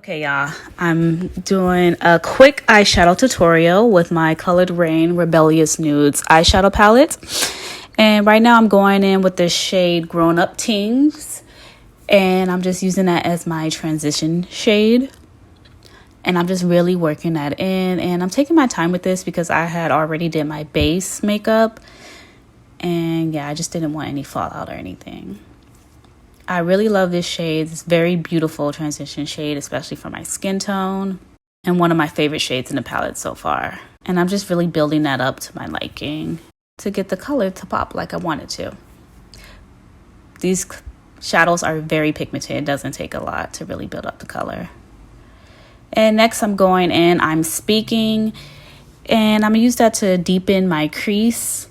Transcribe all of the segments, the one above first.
Okay, y'all, I'm doing a quick eyeshadow tutorial with my colored Raine Rebellious Nudes eyeshadow palette. And right now I'm going in with the shade Grown Up Teens. And I'm just using that as my transition shade. And I'm just really working that in. And I'm taking my time with this because I had already did my base makeup. And yeah, I just didn't want any fallout or anything. I really love this shade. It's very beautiful transition shade, especially for my skin tone. And one of my favorite shades in the palette so far. And I'm just really building that up to my liking to get the color to pop like I want it to. These shadows are very pigmented. It doesn't take a lot to really build up the color. And next I'm going in, I'm Speaking. And I'm going to use that to deepen my crease.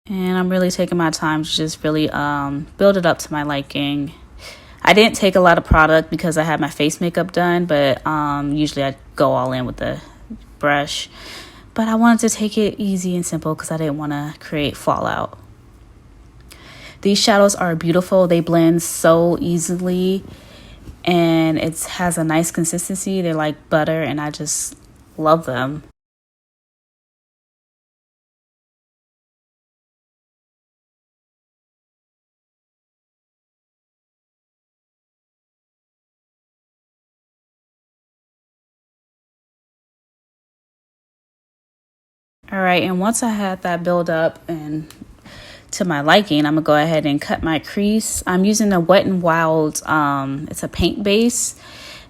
And I'm really taking my time to just really build it up to my liking. I didn't take a lot of product because I had my face makeup done, but usually I go all in with the brush. But I wanted to take it easy and simple because I didn't want to create fallout. These shadows are beautiful. They blend so easily and it has a nice consistency. They're like butter and I just love them. All right, and once I had that build up and to my liking, I'm gonna go ahead and cut my crease. I'm using a Wet n Wild, it's a paint base,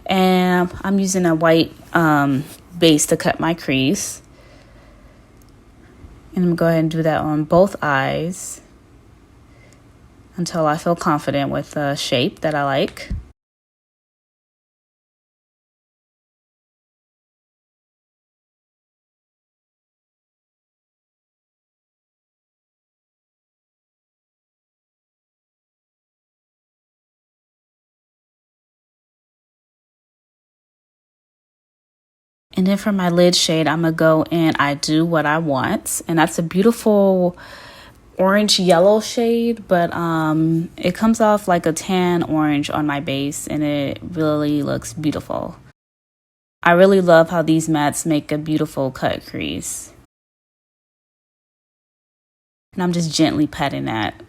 and I'm using a white base to cut my crease. And I'm gonna go ahead and do that on both eyes until I feel confident with the shape that I like. And then for my lid shade, I'm going to go in I Do What I Want. And that's a beautiful orange yellow shade, but it comes off like a tan orange on my base and it really looks beautiful. I really love how these mattes make a beautiful cut crease. And I'm just gently patting that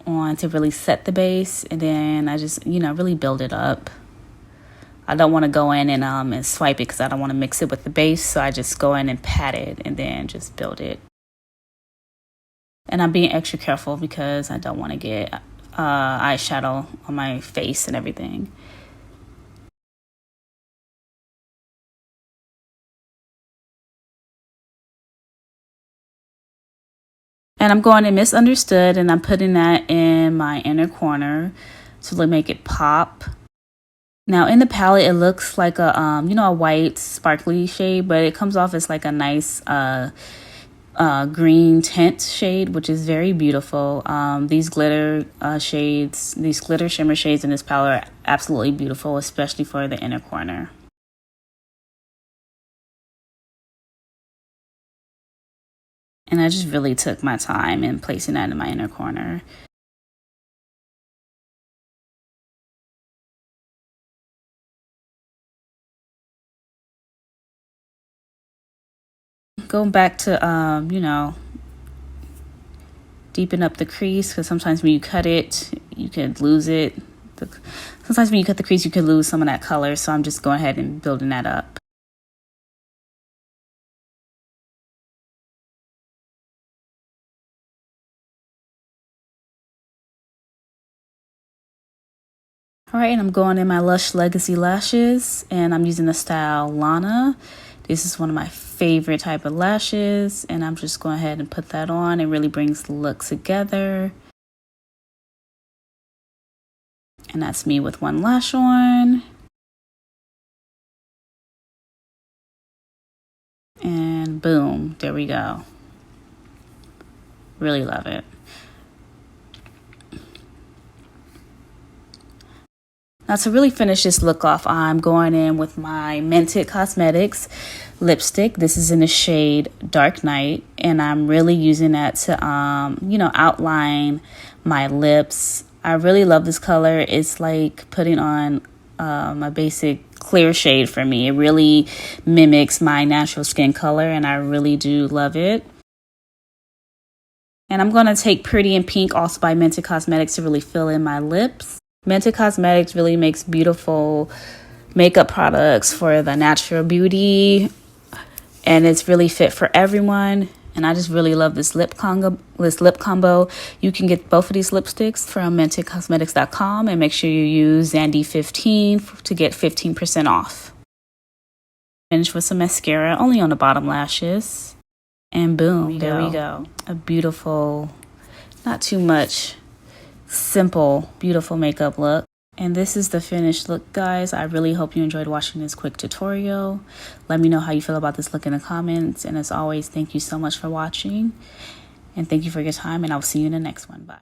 on to really set the base. And then I just, really build it up. I don't want to go in and swipe it because I don't want to mix it with the base. So I just go in and pat it and then just build it. And I'm being extra careful because I don't want to get eyeshadow on my face and everything. And I'm going to Misunderstood and I'm putting that in my inner corner to make it pop. Now in the palette, it looks like a, a white sparkly shade, but it comes off as like a nice green tint shade, which is very beautiful. These glitter shades, these glitter shimmer shades in this palette are absolutely beautiful, especially for the inner corner. And I just really took my time in placing that in my inner corner. Going back to, deepen up the crease because sometimes when you cut it, you could lose it. Sometimes when you cut the crease, you could lose some of that color. So I'm just going ahead and building that up. All right, and I'm going in my Lush Legacy lashes and I'm using the style Lana. This is one of my favorite type of lashes and I'm just going ahead and put that on. It really brings the look together. And that's me with one lash on. And boom, there we go. Really love it. Now to really finish this look off, I'm going in with my MENTED Cosmetics lipstick. This is in the shade Dark Night, and I'm really using that to, you know, outline my lips. I really love this color. It's like putting on a basic clear shade for me. It really mimics my natural skin color, and I really do love it. And I'm going to take Pretty in Pink, also by MENTED Cosmetics, to really fill in my lips. MENTED Cosmetics really makes beautiful makeup products for the natural beauty, and it's really fit for everyone. And I just really love this lip combo. You can get both of these lipsticks from mentedcosmetics.com, and make sure you use XandiiJ15 to get 15% off. Finish with some mascara only on the bottom lashes, and boom, there we go. A beautiful, not too much, simple, beautiful makeup look. And this is the finished look, guys. I really hope you enjoyed watching this quick tutorial. Let me know how you feel about this look in the comments. And as always, thank you so much for watching, and thank you for your time, and I'll see you in the next one. Bye.